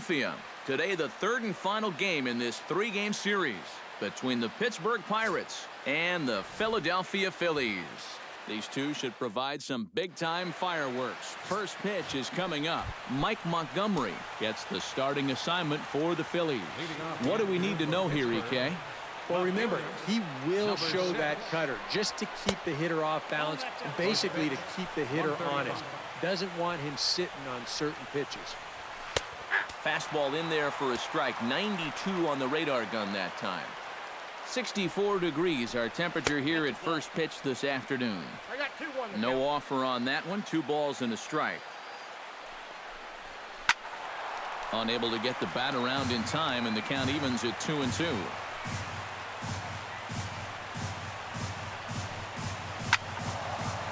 Philadelphia. Today, the third and final game in this three-game series between the Pittsburgh Pirates and the Philadelphia Phillies. These two should provide some big-time fireworks. First pitch is coming up. Mike Montgomery gets the starting assignment for the Phillies. What do we need to know here, EK? Well, remember, he will show that cutter just to keep the hitter off balance and basically to keep the hitter honest. Doesn't want him sitting on certain pitches. Fastball in there for a strike. 92 on the radar gun that time. 64 degrees our temperature here at first pitch this afternoon. No offer on that one. 2 balls and a strike. Unable to get the bat around in time, and the count evens at 2-2.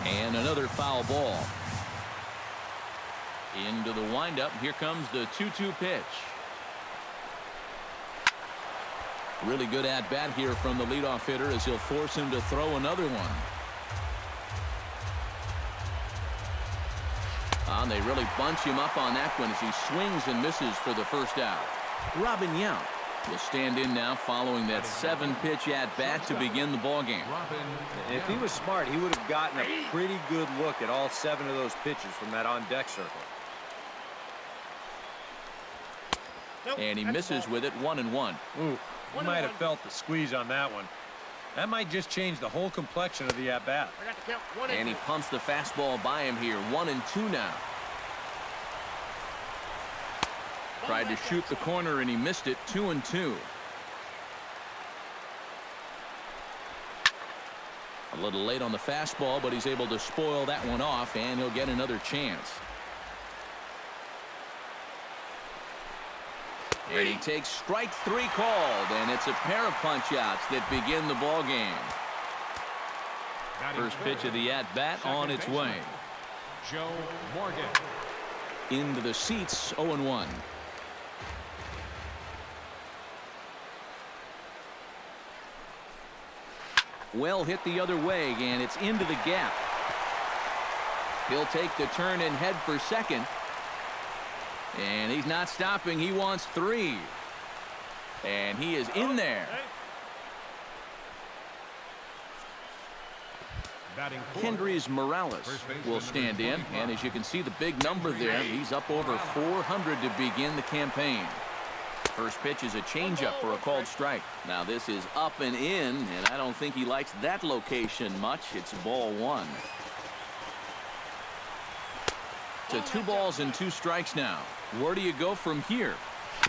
And another foul ball. Into the windup. Here comes the 2-2 pitch. Really good at bat here from the leadoff hitter as he'll force him to throw another one. And they really bunch him up on that one as he swings and misses for the first out. Robin Yount will stand in now following that 7-pitch at bat to begin the ball game. If he was smart, he would have gotten a pretty good look at all 7 of those pitches from that on-deck circle. And he misses with it. 1-1. Ooh, he might have felt the squeeze on that one. That might just change the whole complexion of the at-bat. And he pumps the fastball by him here. 1-2 now. Tried to shoot the corner and he missed it. 2-2. A little late on the fastball, but he's able to spoil that one off, and he'll get another chance. And he takes strike 3 called, and it's a pair of punch-outs that begin the ball game. First pitch of the at-bat on its way. Joe Morgan. Into the seats. 0-1. Well hit the other way, and it's into the gap. He'll take the turn and head for second. And he's not stopping. He wants 3. And he is in there. Kendrys Morales will stand in. And as you can see, the big number there, he's up over 400 to begin the campaign. First pitch is a changeup for a called strike. Now this is up and in, and I don't think he likes that location much. It's ball 1. To 2 balls and 2 strikes now. Where do you go from here?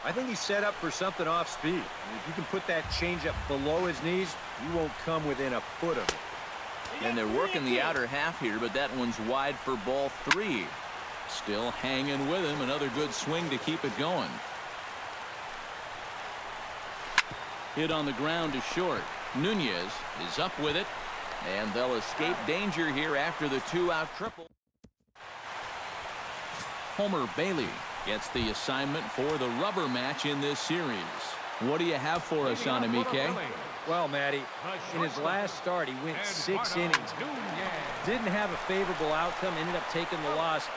I think he's set up for something off speed. If you can put that changeup below his knees, you won't come within a foot of it. And they're working the outer half here, but that one's wide for ball 3. Still hanging with him. Another good swing to keep it going. Hit on the ground to short. Nunez is up with it, and they'll escape danger here after the 2-out triple. Homer Bailey gets the assignment for the rubber match in this series. What do you have for us on him, EK? Well, Matty, in his last start, he went 6 innings. Didn't have a favorable outcome, ended up taking the loss,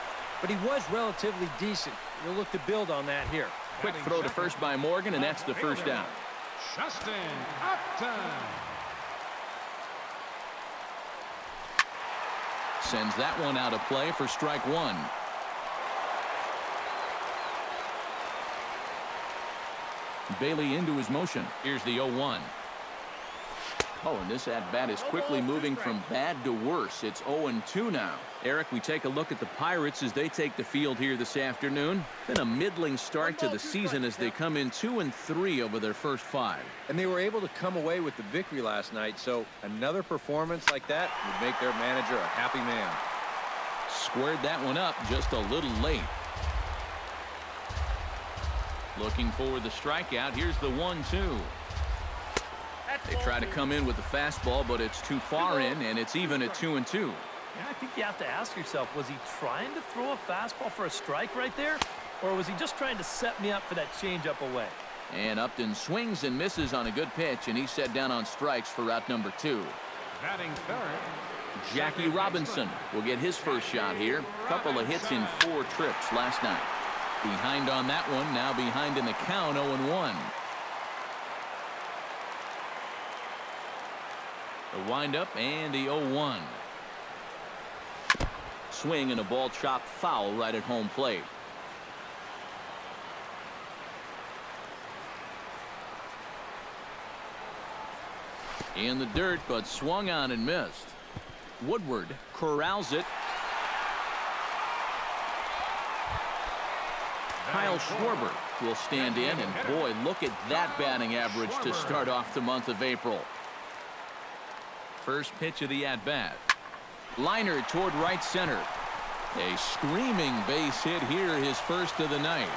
but he was relatively decent. We'll look to build on that here. Quick throw to first by Morgan, and that's the first down. Justin Upton. Sends that one out of play for strike 1. Bailey into his motion. Here's the 0-1. Oh, and this at-bat is quickly moving from bad to worse. It's 0-2 now. Eric, we take a look at the Pirates as they take the field here this afternoon. Been a middling start to the season as they come in 2-3 over their first 5. And they were able to come away with the victory last night, so another performance like that would make their manager a happy man. Squared that one up just a little late. Looking for the strikeout. Here's the 1-2. They try to come in with the fastball, but it's too far in, and it's even at 2-2. Yeah, I think you have to ask yourself, was he trying to throw a fastball for a strike right there? Or was he just trying to set me up for that changeup away? And Upton swings and misses on a good pitch, and he's set down on strikes for route number 2. Batting third. Jackie Robinson will get his first shot here. Couple of hits in 4 trips last night. Behind on that one, now behind in the count, 0-1. The windup and the 0-1. Swing and a ball chopped foul right at home plate. In the dirt, but swung on and missed. Woodward corrals it. Kyle Schwarber will stand in, and boy, look at that batting average to start off the month of April. First pitch of the at-bat. Liner toward right center. A screaming base hit here, his first of the night.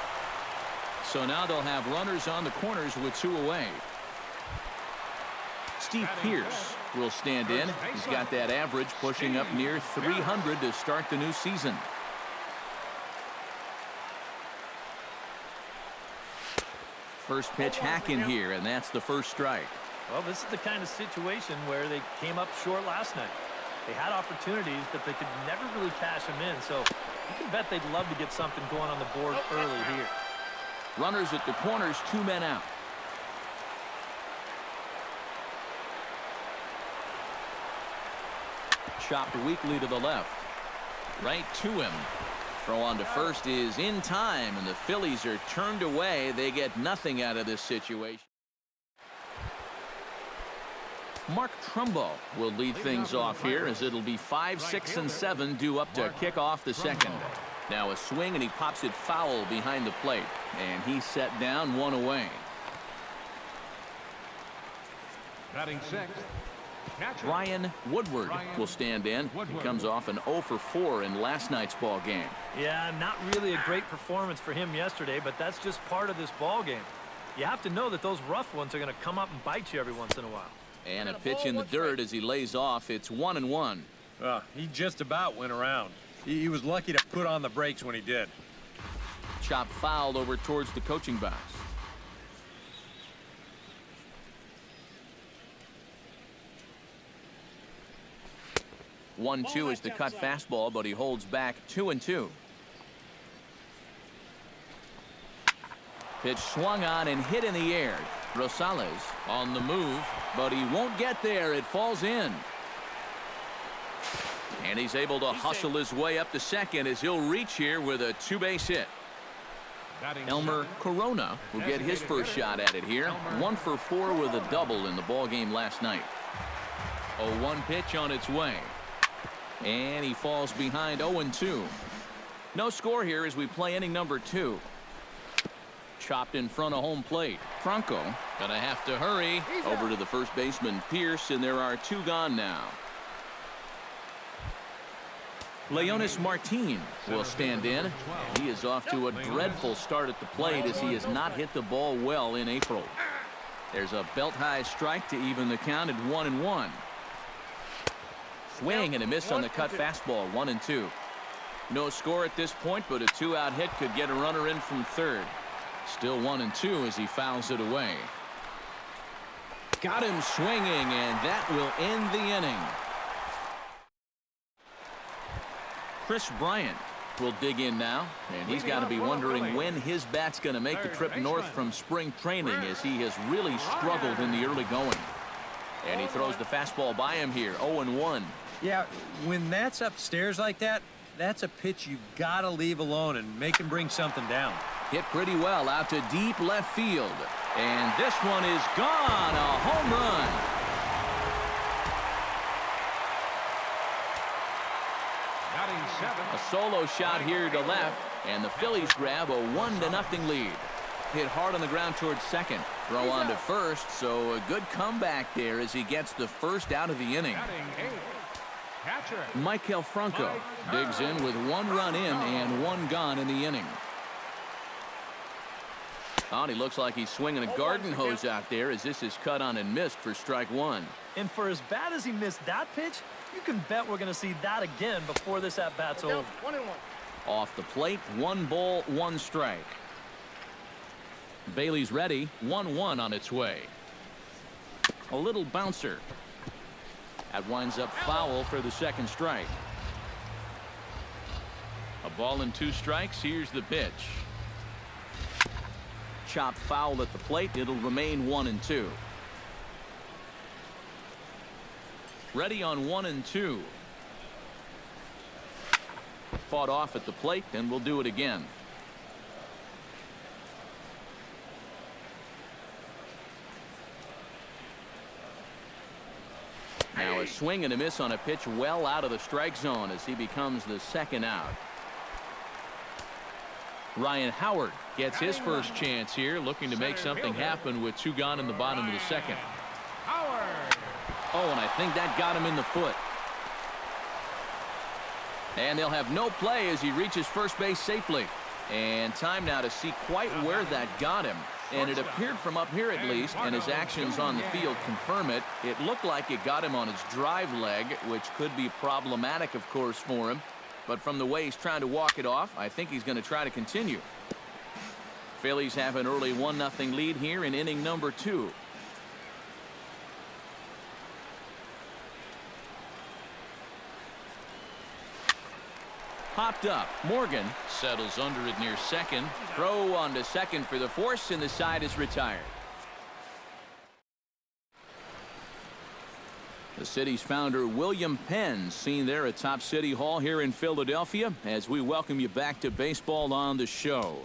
So now they'll have runners on the corners with 2 away. Steve Pearce will stand in. He's got that average pushing up near 300 to start the new season. First pitch hacking here, and that's the first strike. Well, this is the kind of situation where they came up short last night. They had opportunities, but they could never really cash them in. So you can bet they'd love to get something going on the board early here. Runners at the corners, 2 men out. Chopped weakly to the left. Right to him. Throw on to first is in time, and the Phillies are turned away. They get nothing out of this situation. Mark Trumbo will lead things off here, as it'll be 5, 6, and 7 due up to kick off the second. Now a swing, and he pops it foul behind the plate, and he's set down 1 away. Batting sixth, catcher Brian Woodward will stand in. He comes off an 0 for 4 in last night's ball game. Yeah, not really a great performance for him yesterday, but that's just part of this ball game. You have to know that those rough ones are going to come up and bite you every once in a while. And a pitch in the dirt as he lays off. It's 1-1. He just about went around. He was lucky to put on the brakes when he did. Chop fouled over towards the coaching box. One-two is the cut fastball, but he holds back 2-2. Pitch swung on and hit in the air. Rosales on the move, but he won't get there. It falls in. And he's able to hustle his way up to second as he'll reach here with a 2-base hit. Elmer Corona will get his first shot at it here. 1 for 4 with a double in the ball game last night. 0-1 pitch on its way. And he falls behind 0-2. No score here as we play inning number 2. Chopped in front of home plate. Franco gonna have to hurry over to the first baseman Pearce, and there are 2 gone now. Leonis Martin will stand in. He is off to a dreadful start at the plate as he has not hit the ball well in April. There's a belt-high strike to even the count at 1-1. Swing and a miss on the cut fastball, 1-2. No score at this point, but a 2-out hit could get a runner in from third. Still 1-2 as he fouls it away. Got him swinging, and that will end the inning. Chris Bryant will dig in now, and he's got to be wondering when his bat's going to make the trip north from spring training, as he has really struggled in the early going. And he throws the fastball by him here, 0-1. Yeah, when that's upstairs like that, that's a pitch you've got to leave alone and make him bring something down. Hit pretty well out to deep left field. And this one is gone. A home run. A solo shot here to left, and the Phillies grab a 1-0 lead. Hit hard on the ground towards second. Throw on to first, so a good comeback there as he gets the first out of the inning. Michael Franco digs in with 1 run in and 1 gone in the inning. Oh, he looks like he's swinging a garden hose out there as this is cut on and missed for strike 1. And for as bad as he missed that pitch, you can bet we're going to see that again before this at-bat's over. 1-1. Off the plate, 1 ball, 1 strike. Bailey's ready, 1-1 on its way. A little bouncer. That winds up foul for the second strike. A ball and 2 strikes. Here's the pitch. chopped foul at the plate. It'll remain 1-2. Ready on 1-2. Fought off at the plate, and we'll do it again. Now a swing and a miss on a pitch well out of the strike zone as he becomes the second out. Ryan Howard gets his first chance here, looking to make something happen with 2 gone in the bottom of the second. Oh, and I think that got him in the foot. And they'll have no play as he reaches first base safely. And time now to see quite where that got him. And it appeared from up here at least, and his actions on the field confirm it. It looked like it got him on his drive leg, which could be problematic, of course, for him. But from the way he's trying to walk it off, I think he's going to try to continue. Phillies have an early 1-0 lead here in inning number 2. Popped up. Morgan Settles under it near second. throw on to second for the force, and the side is retired. The city's founder, William Penn, seen there at Top City Hall here in Philadelphia, as we welcome you back to baseball on the show.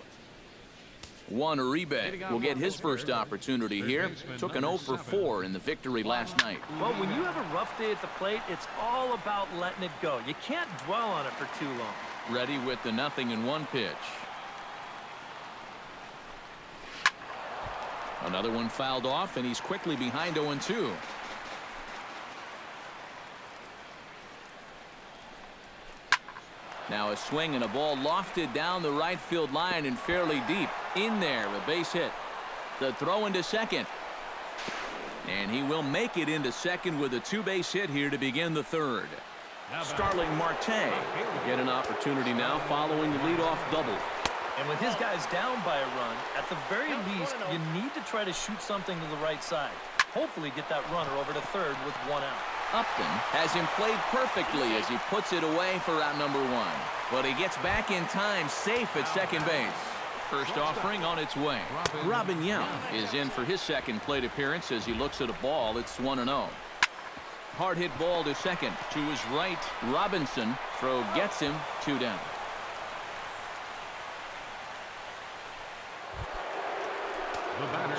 Juan Uribe will get his first opportunity here. Took an 0 for 4 in the victory last night. Well, when you have a rough day at the plate, it's all about letting it go. You can't dwell on it for too long. Ready with the 0-1 pitch. Another one fouled off, and he's quickly behind 0-2. Now a swing and a ball lofted down the right field line and fairly deep. In there, a base hit. The throw into second. And he will make it into second with a 2-base hit here to begin the third. Starling Marte will get an opportunity now following the leadoff double. And with his guys down by a run, at the very least, you need to try to shoot something to the right side. Hopefully get that runner over to third with 1 out. Upton has him played perfectly as he puts it away for out number 1. But he gets back in time, safe at second base. First offering on its way. Robin Young is in for his second plate appearance as he looks at a ball. It's 1-0. Hard hit ball to second. To his right, Robinson. Throw gets him 2 down.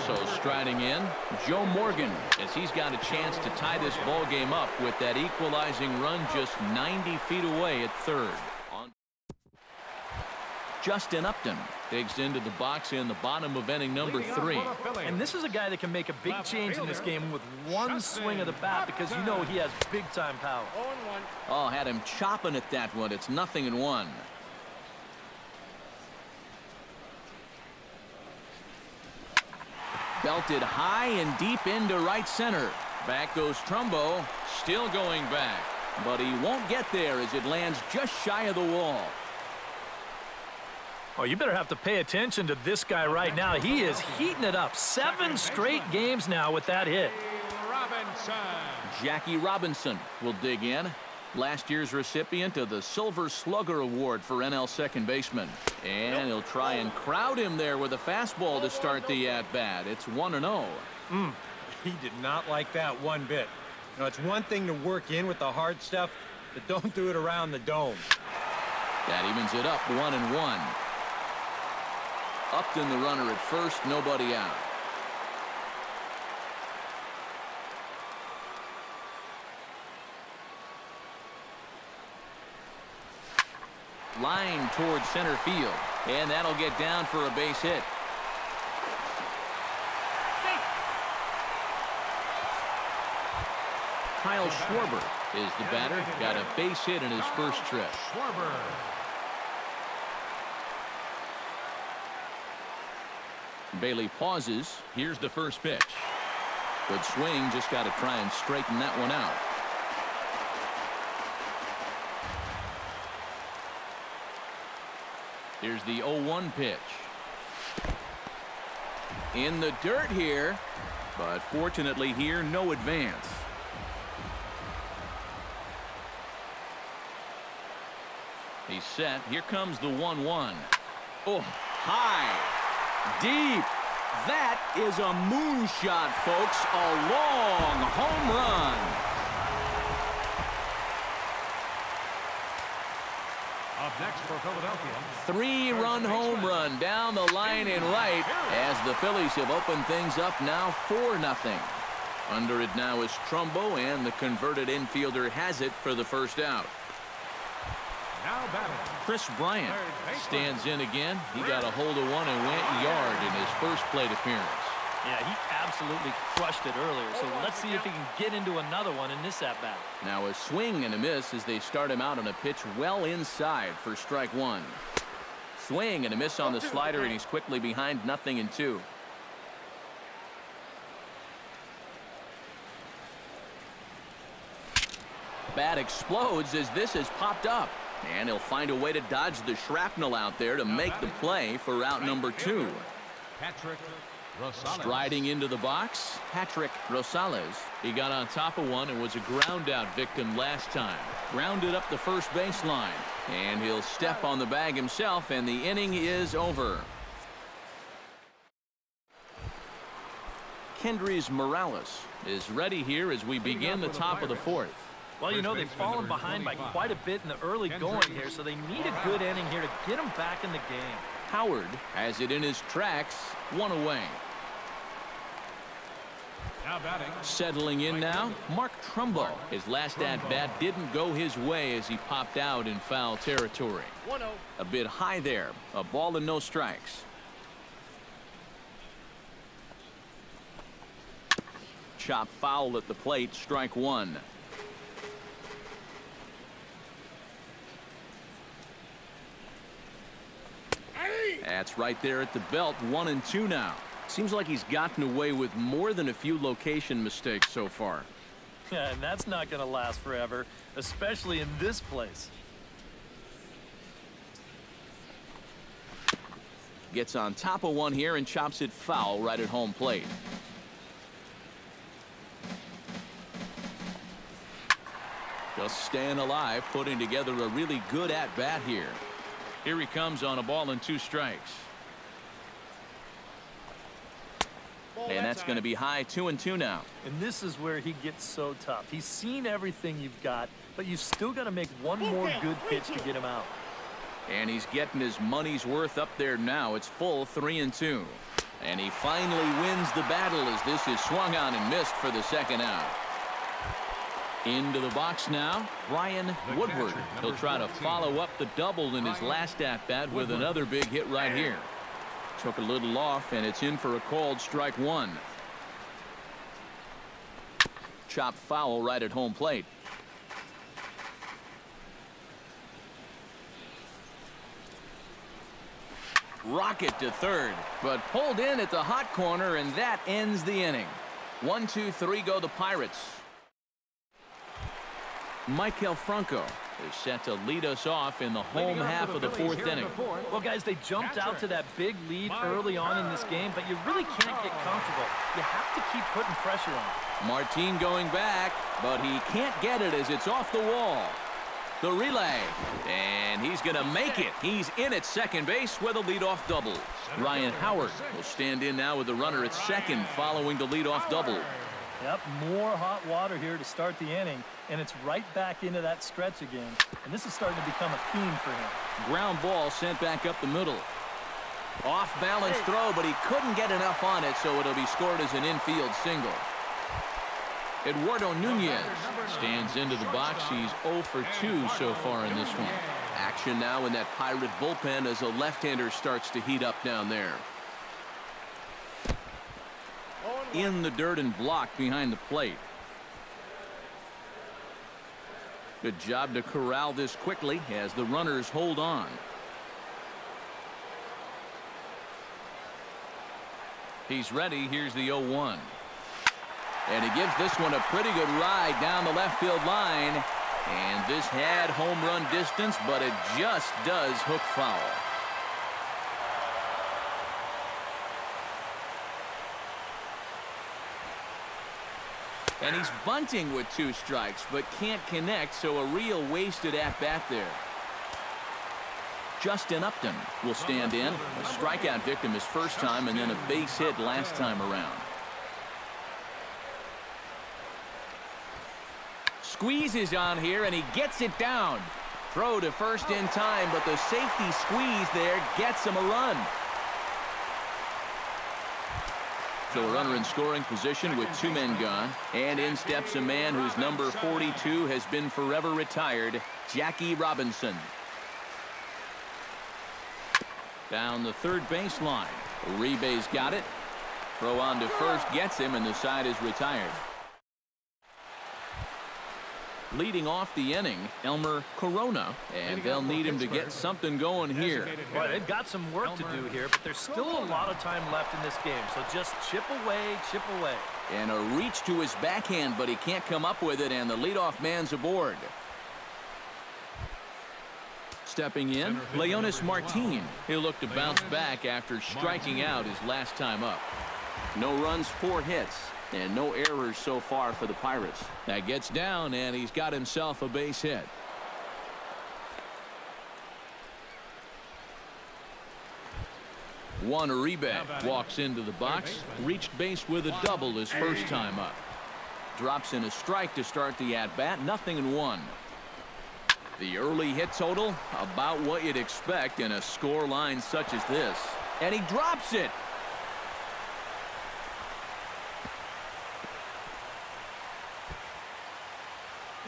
So striding in, Joe Morgan, as he's got a chance to tie this ball game up with that equalizing run just 90 feet away at third. Justin Upton digs into the box in the bottom of inning number 3. And this is a guy that can make a big change in this game with one swing of the bat, because you know he has big-time power. Oh, had him chopping at that one. It's 0-1. Belted high and deep into right center. Back goes Trumbo, still going back. But he won't get there as it lands just shy of the wall. Oh, you better have to pay attention to this guy right now. He is heating it up. 7 straight games now with that hit. Jackie Robinson will dig in. Last year's recipient of the Silver Slugger Award for NL second baseman. And he'll try and crowd him there with a fastball to start the at-bat. It's 1-0. He did not like that one bit. You know, it's one thing to work in with the hard stuff, but don't do it around the dome. That evens it up, 1-1. Upton the runner at first, nobody out. Line towards center field, and that'll get down for a base hit. Kyle Schwarber is the batter. Got a base hit in his first trip. Bailey pauses. Here's the first pitch. Good swing, just got to try and straighten that one out. Here's the 0-1 pitch. In the dirt here, but fortunately here, no advance. He's set. Here comes the 1-1. Oh, high, deep, That is a moonshot, folks. A long home run. Up next for Philadelphia. 3-run home run down the line and right as the Phillies have opened things up now 4-0. Under it now is Trumbo, and the converted infielder has it for the first out. Now batting. Chris Bryant stands in again. He got a hold of one and went yard in his first plate appearance. Yeah, he absolutely crushed it earlier, so let's see if he can get into another one in this at-bat. Now a swing and a miss as they start him out on a pitch well inside for strike one. Swing and a miss on the slider, and he's quickly behind 0-2. Bat explodes as this has popped up. And he'll find a way to dodge the shrapnel out there to make the play for out number 2. Patrick Rosales. Striding into the box, Patrick Rosales. He got on top of one and was a ground out victim last time. Grounded up the first baseline. And he'll step on the bag himself, and the inning is over. Kendrys Morales is ready here as we begin the top of the 4th. Well, you know, they've fallen behind by quite a bit in the early going here, so they need a good inning here to get them back in the game. Howard has it in his tracks, 1 away. Now batting. Settling in now, Mark Trumbo. His last at-bat didn't go his way as he popped out in foul territory. 1-0. A bit high there, a ball and no strikes. Chop foul at the plate, strike one. That's right there at the belt, 1-2 now. Seems like he's gotten away with more than a few location mistakes so far. Yeah, and that's not going to last forever, especially in this place. Gets on top of one here and chops it foul right at home plate. Just staying alive, putting together a really good at-bat here. Here he comes on a ball and 2 strikes. And that's going to be high, 2-2 now. And this is where he gets so tough. He's seen everything you've got, but you've still got to make one more good pitch to get him out. And he's getting his money's worth up there now. It's full 3-2. And he finally wins the battle as this is swung on and missed for the second out. Into the box now, Brian Woodward. He'll try to follow up the double in his last at-bat with another big hit right here. Took a little off, and it's in for a called strike one. Chopped foul right at home plate. Rocket to third, but pulled in at the hot corner, and that ends the inning. 1-2-3 go the Pirates. Michael Franco is set to lead us off in the home half of the 4th inning. Well, guys, they jumped out to that big lead early on in this game, but you really can't get comfortable. You have to keep putting pressure on. Martin going back, but he can't get it as it's off the wall. The relay, and he's going to make it. He's in at second base with a leadoff double. Ryan Howard will stand in now with the runner at second following the leadoff double. Yep, more hot water here to start the inning, and it's right back into that stretch again. And this is starting to become a theme for him. Ground ball sent back up the middle. Off balance throw, but he couldn't get enough on it, so it'll be scored as an infield single. Eduardo Nunez stands into the box. He's 0 for 2 so far in this one. Action now in that Pirate bullpen as a left-hander starts to heat up down there. In the dirt and blocked behind the plate. Good job to corral this quickly as the runners hold on. He's ready. Here's the 0-1. And he gives this one a pretty good ride down the left field line. And this had home run distance, but it just does hook foul. And he's bunting with 2 strikes, but can't connect, so a real wasted at-bat there. Justin Upton will stand in. A strikeout victim his first time and then a base hit last time around. Squeezes on here, and he gets it down. Throw to first in time, but the safety squeeze there gets him a run. So a runner in scoring position with 2 men gone. And in steps a man whose number 42 has been forever retired, Jackie Robinson. Down the third baseline. Uribe's got it. Throw on to first gets him, and the side is retired. Leading off the inning, Elmer Corona, and they'll need him to get something going here. Well, they've got some work to do here, but there's still a lot of time left in this game, so just chip away, chip away. And a reach to his backhand, but he can't come up with it, and the leadoff man's aboard. Stepping in, Leonis Martin. He'll look to bounce back after striking out his last time up. No runs, 4 hits. And no errors so far for the Pirates. That gets down, and he's got himself a base hit. Juan Uribe walks into the box. Reached base with a double his first time up. Drops in a strike to start the at-bat. 0-1. The early hit total, about what you'd expect in a score line such as this. And he drops it.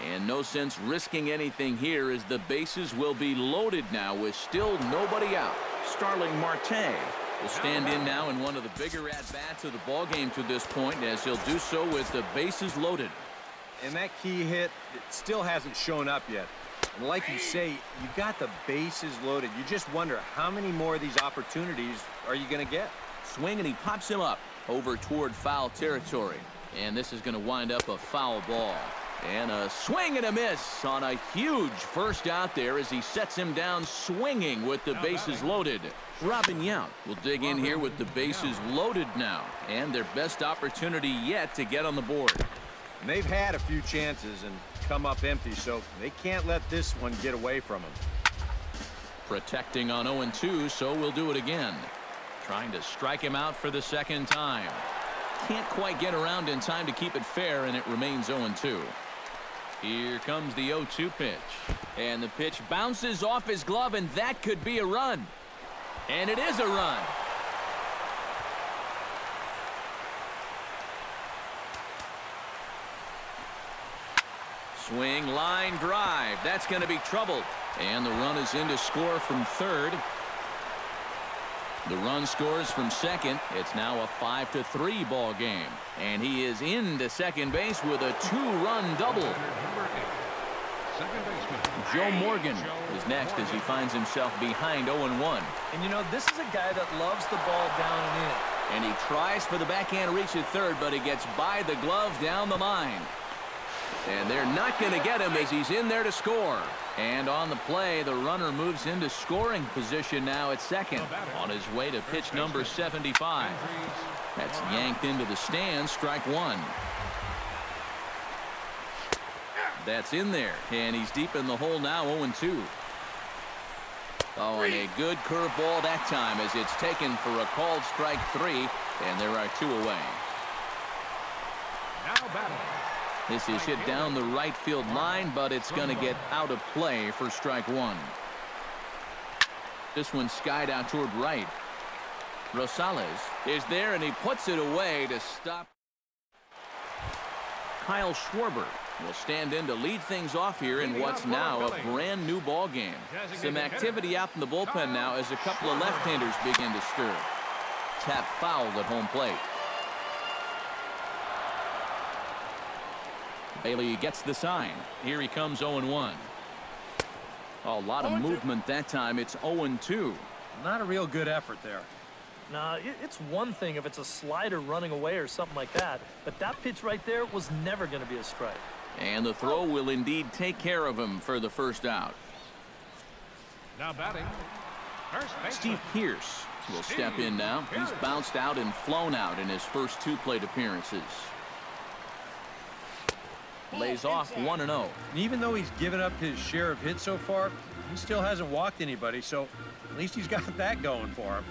And no sense risking anything here as the bases will be loaded now with still nobody out. Starling Marte will stand in now in one of the bigger at-bats of the ballgame to this point, as he'll do so with the bases loaded. And that key hit, it still hasn't shown up yet. And like you say, you got the bases loaded. You just wonder how many more of these opportunities are you going to get? Swing, and he pops him up over toward foul territory. And this is going to wind up a foul ball. And a swing and a miss on a huge first out there as he sets him down swinging with the bases loaded. Robin Yount will dig in here with the bases loaded now, and their best opportunity yet to get on the board. And they've had a few chances and come up empty, so they can't let this one get away from them. Protecting on 0-2, so we'll do it again. Trying to strike him out for the second time. Can't quite get around in time to keep it fair, and it remains 0-2. Here comes the 0-2 pitch. And the pitch bounces off his glove, and that could be a run. And it is a run. Swing, line drive. That's going to be trouble. And the run is in to score from third. The run scores from second. It's now a 5-3 ball game. And he is into second base with a 2-run double. Joe Morgan is next as he finds himself behind 0-1. And you know, this is a guy that loves the ball down and in. And he tries for the backhand reach at third, but he gets by the glove down the line. And they're not going to get him as he's in there to score. And on the play, the runner moves into scoring position now at second. On his way to pitch number 75. That's yanked into the stands, strike one. That's in there, and he's deep in the hole now, 0-2. Oh, and a good curveball that time as it's taken for a called strike 3, and there are 2 away. Now batting. This is hit down the right field line, but it's going to get out of play for strike 1. This one skied out toward right. Rosales is there, and he puts it away to stop. Kyle Schwarber will stand in to lead things off here in what's now a brand new ball game. Some activity out in the bullpen now as a couple of left-handers begin to stir. Tap fouled at home plate. Bailey gets the sign. Here he comes 0-1. A lot of movement that time. It's 0-2. Not a real good effort there. Now, it's one thing if it's a slider running away or something like that, but that pitch right there was never going to be a strike. And the throw will indeed take care of him for the first out. Now batting. First baseman. Steve Pearce will step in now. He's bounced out and flown out in his first 2 plate appearances. Lays off 1-0. Even though he's given up his share of hits so far, he still hasn't walked anybody, so at least he's got that going for him.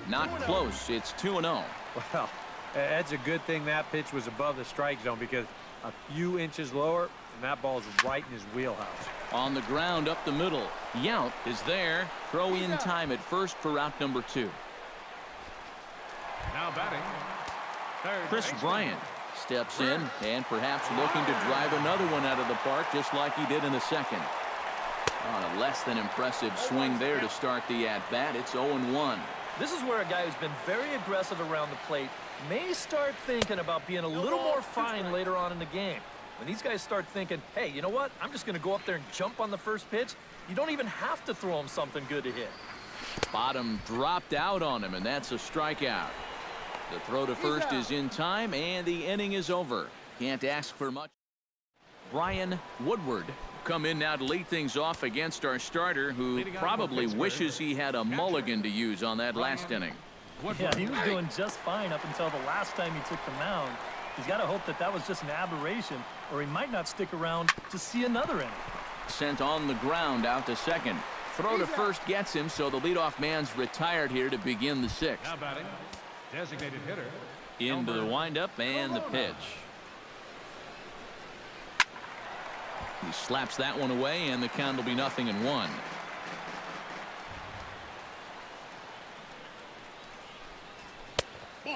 Not close. It's 2-0. Well, that's a good thing that pitch was above the strike zone, because a few inches lower, and that ball's right in his wheelhouse. On the ground up the middle. Yount is there. Throw in time at first for out number 2. Now batting, third Chris baseman. Bryant steps in and perhaps looking to drive another one out of the park just like he did in the second. On a less than impressive swing there to start the at-bat. It's 0-1. This is where a guy who's been very aggressive around the plate may start thinking about being a little more fine later on in the game. When these guys start thinking, hey, you know what? I'm just going to go up there and jump on the first pitch. You don't even have to throw him something good to hit. Bottom dropped out on him, and that's a strikeout. The throw to first is in time, and the inning is over. Can't ask for much. Brian Woodward come in now to lead things off against our starter, who probably wishes he had a mulligan to use on that last inning. Yeah, he was doing just fine up until the last time he took the mound. He's got to hope that that was just an aberration, or he might not stick around to see another inning. Sent on the ground out to second. Throw to first gets him, so the leadoff man's retired here to begin the 6th. Now batting, designated hitter. Into the windup and the pitch. He slaps that one away, and the count will be 0-1.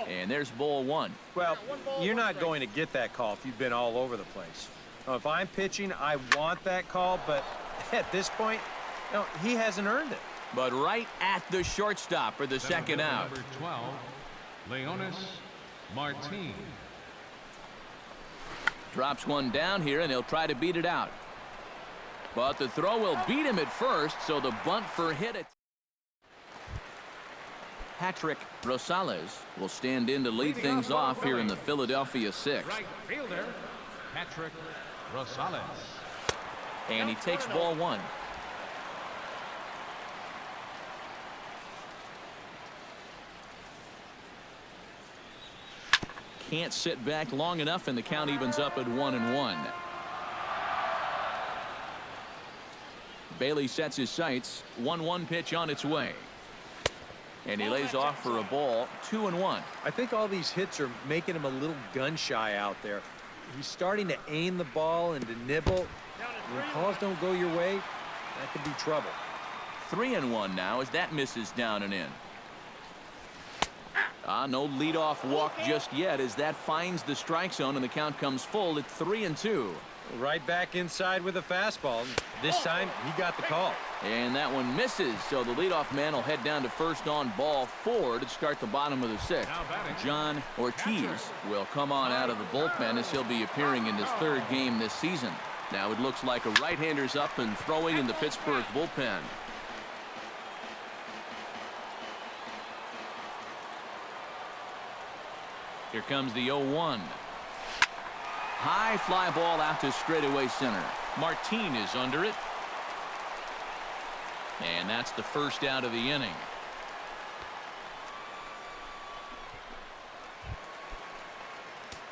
And there's ball 1. Well, you're not going to get that call if you've been all over the place. Now, if I'm pitching, I want that call, but at this point, no, he hasn't earned it. But right at the shortstop for the second out. Number 12, Leonis Martin. Drops one down here, and he'll try to beat it out. But the throw will beat him at first, so the bunt for hit it. Patrick Rosales will stand in to lead things off here in the Philadelphia 6th. Right fielder, Patrick Rosales. And he takes ball 1. Can't sit back long enough, and the count evens up at 1-1. Bailey sets his sights. 1-1 pitch on its way. And he lays off for a ball. 2-1. I think all these hits are making him a little gun shy out there. He's starting to aim the ball and to nibble. When calls don't go your way, that could be trouble. 3-1 now as that misses down and in. No leadoff walk just yet as that finds the strike zone, and the count comes full at 3-2. Right back inside with a fastball. This time, he got the call. And that one misses, so the leadoff man will head down to first on ball 4 to start the bottom of the 6th. John Ortiz will come on out of the bullpen as he'll be appearing in his 3rd game this season. Now it looks like a right-hander's up and throwing in the Pittsburgh bullpen. Here comes the 0-1. High fly ball out to straightaway center. Martin is under it. And that's the first out of the inning.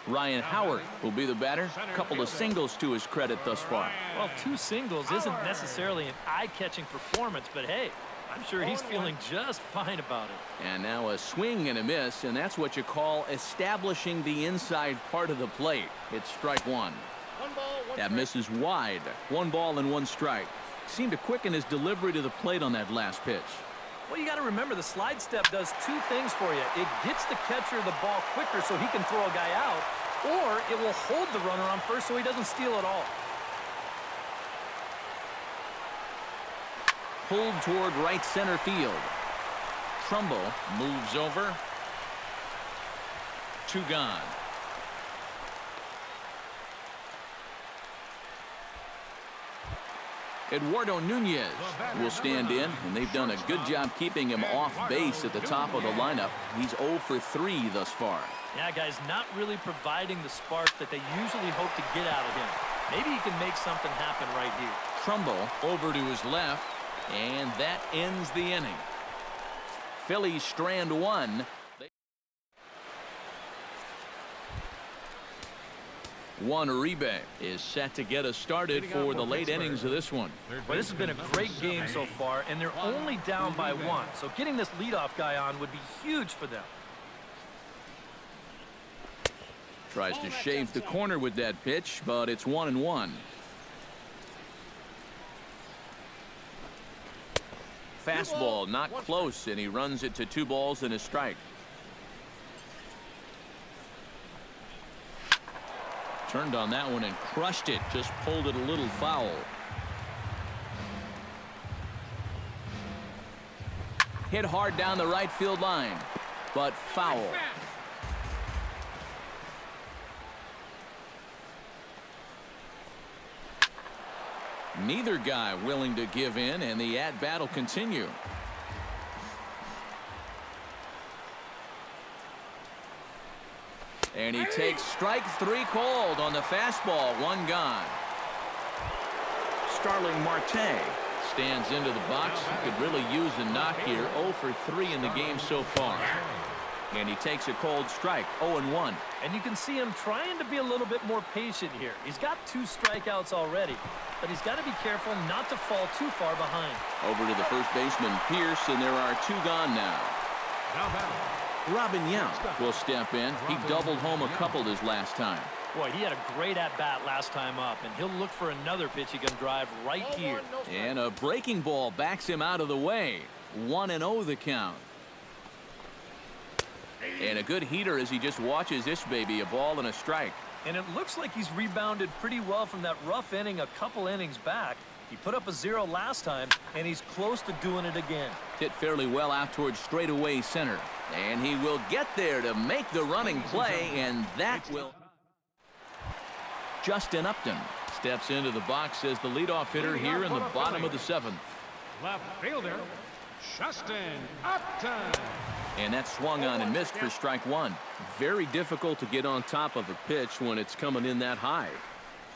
Ryan Howard will be the batter. A couple of singles to his credit thus far. Well, 2 singles isn't necessarily an eye-catching performance, but hey, I'm sure he's feeling just fine about it. And now a swing and a miss, and that's what you call establishing the inside part of the plate. It's strike 1. That misses wide. 1 ball and 1 strike. Seemed to quicken his delivery to the plate on that last pitch. Well, you got to remember the slide step does 2 things for you. It gets the catcher the ball quicker so he can throw a guy out, or it will hold the runner on first so he doesn't steal it all. Pulled toward right center field. Trumbo moves over. 2 gone. Eduardo Nunez will stand in, and they've done a good job keeping him off base at the top of the lineup. He's 0 for 3 thus far. Yeah, guys, not really providing the spark that they usually hope to get out of him. Maybe he can make something happen right here. Trumbo over to his left, and that ends the inning. Phillies strand 1. Juan Uribe is set to get us started for the late innings of this one. Well, this has been a great game so far, and they're only down by 1. So getting this leadoff guy on would be huge for them. Tries to shave the corner with that pitch, but it's 1-1. Fastball not close, and he runs it to 2 balls and a strike. Turned on that one and crushed it. Just pulled it a little foul. Hit hard down the right field line, but foul. Neither guy willing to give in, and the at-bat will continue. And he takes strike 3 called on the fastball. 1 gone. Starling Marte stands into the box. Could really use a knock here. 0 for 3 in the game so far. And he takes a cold strike. 0-1. And you can see him trying to be a little bit more patient here. He's got 2 strikeouts already, but he's got to be careful not to fall too far behind. Over to the first baseman, Pierce, and there are 2 gone now. Robin Yount will step in. He doubled home a couple his last time. Boy, he had a great at-bat last time up, and he'll look for another pitch he can drive right here. And a breaking ball backs him out of the way. 1-0 the count. And a good heater as he just watches this baby. A ball and a strike. And it looks like he's rebounded pretty well from that rough inning a couple innings back. He put up a 0 last time, and he's close to doing it again. Hit fairly well out towards straightaway center. And he will get there to make the running play, and that will... Justin Upton steps into the box as the leadoff hitter here in the bottom of the 7th. Left fielder, Justin Upton. And that swung on and missed for strike 1. Very difficult to get on top of a pitch when it's coming in that high.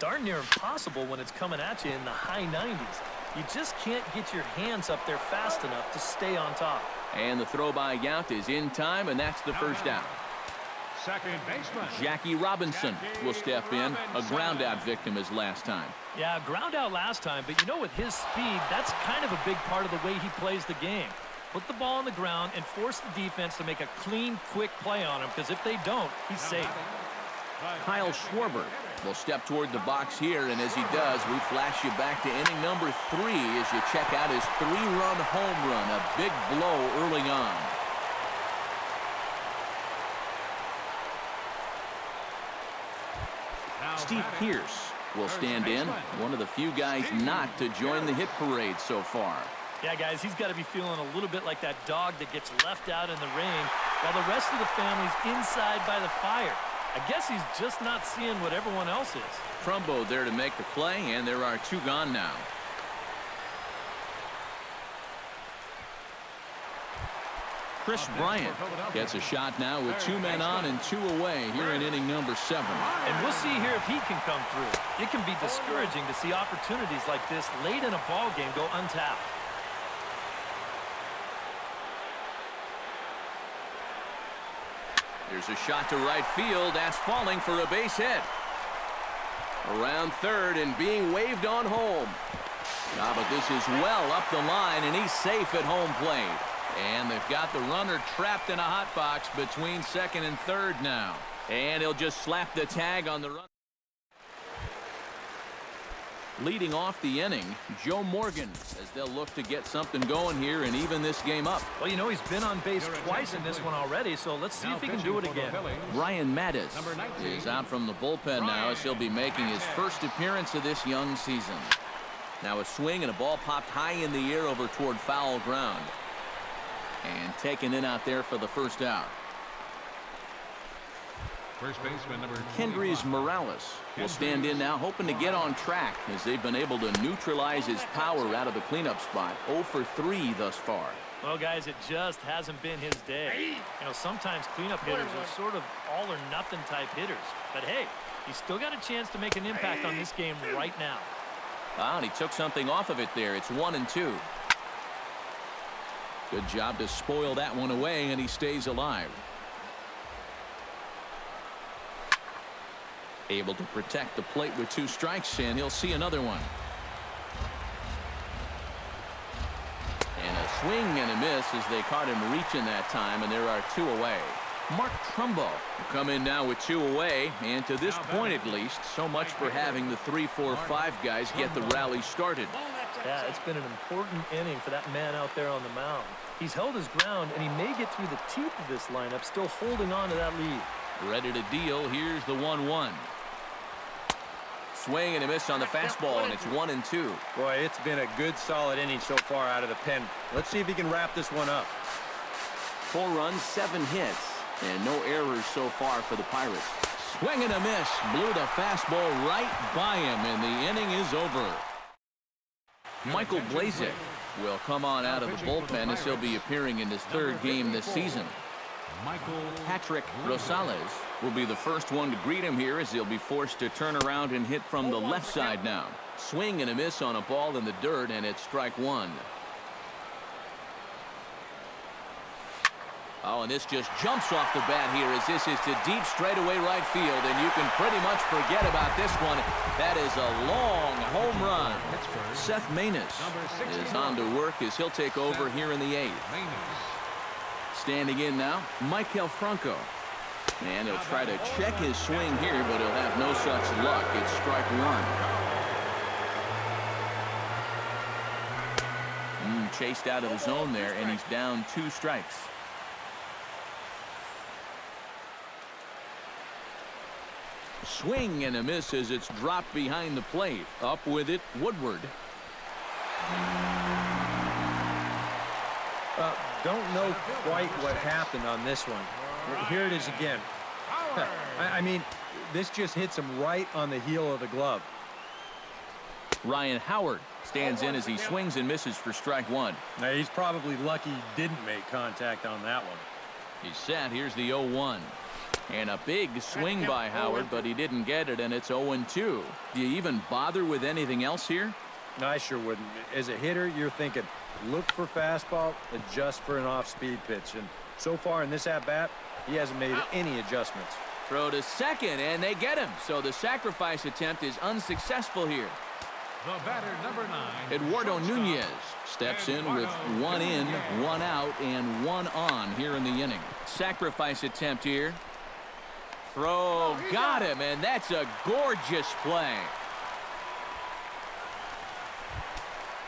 Darn near impossible when it's coming at you in the high 90s. You just can't get your hands up there fast enough to stay on top. And the throw by Yount is in time, and that's the first out. Second baseman, Jackie Robinson will step in. A ground out victim as last time. Yeah, ground out last time, but you know, with his speed, that's kind of a big part of the way he plays the game. Put the ball on the ground and force the defense to make a clean, quick play on him, because if they don't, he's safe. Kyle Schwarber will step toward the box here, and as he does, we flash you back to inning number 3 as you check out his 3-run home run. A big blow early on. Steve Pierce will stand in. One of the few guys not to join the hit parade so far. Yeah, guys, he's got to be feeling a little bit like that dog that gets left out in the rain while the rest of the family's inside by the fire. I guess he's just not seeing what everyone else is. Trumbo there to make the play, and there are 2 gone now. Chris Bryant gets a shot now with 2 men on and 2 away here in inning number 7. And we'll see here if he can come through. It can be discouraging to see opportunities like this late in a ball game go untapped. There's a shot to right field. That's falling for a base hit. Around third and being waved on home. But this is well up the line, and he's safe at home plate. And they've got the runner trapped in a hot box between second and third now. And he'll just slap the tag on the run. Leading off the inning, Joe Morgan, as they'll look to get something going here and even this game up. Well, you know, he's been on base twice in this one already, so let's see if he can do it again. Ryan Mattis is out from the bullpen now as he'll be making his first appearance of this young season. Now a swing and a ball popped high in the air over toward foul ground. And taken in out there for the first out. First baseman number Kendrys Morales will stand in now, hoping to get on track as they've been able to neutralize his power out of the cleanup spot. 0 for 3 thus far. Well, guys, it just hasn't been his day. You know, sometimes cleanup hitters are sort of all or nothing type hitters. But hey, he's still got a chance to make an impact on this game right now. And he took something off of it there. It's 1-2. Good job to spoil that one away, and he stays alive. Able to protect the plate with 2 strikes, and he'll see another one. And a swing and a miss as they caught him reaching that time, and there are 2 away. Mark Trumbo will come in now with 2 away, and to this point at least, so much for having the 3, 4, 5 guys get the rally started. Yeah, it's been an important inning for that man out there on the mound. He's held his ground, and he may get through the teeth of this lineup, still holding on to that lead. Ready to deal. Here's the 1-1. Swing and a miss on the fastball, and it's 1-2. Boy, it's been a good, solid inning so far out of the pen. Let's see if he can wrap this one up. 4 runs, 7 hits, and no errors so far for the Pirates. Swing and a miss. Blew the fastball right by him, and the inning is over. Michael Blazek will come on out of the bullpen as he'll be appearing in his 3rd game this season. Patrick Rosales will be the first one to greet him here as he'll be forced to turn around and hit from the left side now. Swing and a miss on a ball in the dirt, and it's strike 1. Oh, and this just jumps off the bat here as this is to deep straightaway right field, and you can pretty much forget about this one. That is a long home run. Seth Maness is on to work as he'll take over here in the 8th. Standing in now, Michael Franco. And he'll try to check his swing here, but he'll have no such luck. It's strike 1. Chased out of the zone there, and he's down 2 strikes. Swing and a miss as it's dropped behind the plate. Up with it, Woodward. Don't know quite what happened on this one. Here it is again. I mean, this just hits him right on the heel of the glove. Ryan Howard stands in as he swings and misses for strike 1. Now, he's probably lucky he didn't make contact on that one. He's set. Here's the 0-1. And a big swing by Howard, but he didn't get it, and it's 0-2. Do you even bother with anything else here? No, I sure wouldn't. As a hitter, you're thinking, look for fastball, adjust for an off-speed pitch. And so far in this at-bat, he hasn't made any adjustments. Throw to second, and they get him. So the sacrifice attempt is unsuccessful here. The batter, number 9. Eduardo Nunez steps in with 1 in, 1 out, and 1 on here in the inning. Sacrifice attempt here. Throw, got him, and that's a gorgeous play.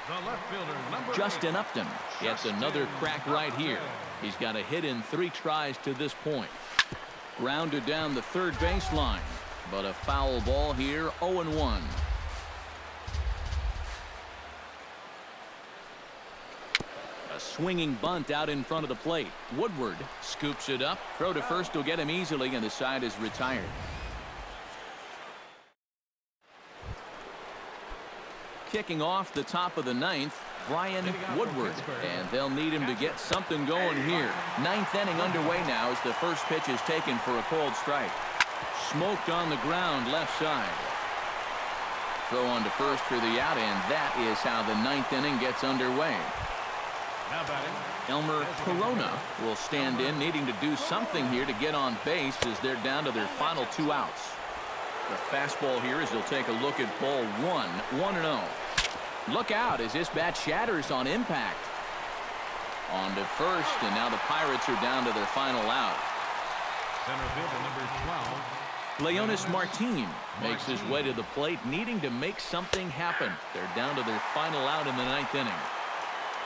The left fielder, number Justin 8. Upton gets another crack right here. He's got a hit in 3 tries to this point. Grounded down the 3rd baseline, but a foul ball here, 0-1. A swinging bunt out in front of the plate. Woodward scoops it up. Throw to first will get him easily, and the side is retired. Kicking off the top of the 9th, Brian Woodward, and they'll need him to get something going here. 9th inning underway now as the first pitch is taken for a cold strike. Smoked on the ground left side. Throw on to first for the out, and that is how the 9th inning gets underway. Now batting, Elmer Corona will stand in, needing to do something here to get on base as they're down to their final 2 outs. The fastball here as he'll take a look at ball 1, 1-0. Look out as this bat shatters on impact. On to first, and now the Pirates are down to their final out. center fielder, number 12. Leonis Martin makes his way to the plate, needing to make something happen. They're down to their final out in the 9th inning.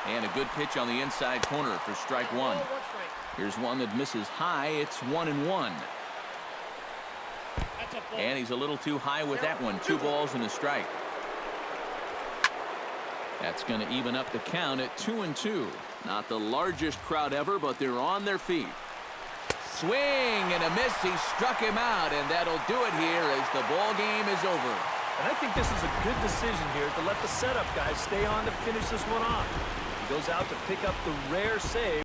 And a good pitch on the inside corner for strike 1. Here's one that misses high. It's 1-1. And he's a little too high with that one. 2 balls and a strike. That's going to even up the count at 2-2. Not the largest crowd ever, but they're on their feet. Swing and a miss. He struck him out, and that'll do it here as the ball game is over. And I think this is a good decision here to let the setup guys stay on to finish this one off. He goes out to pick up the rare save.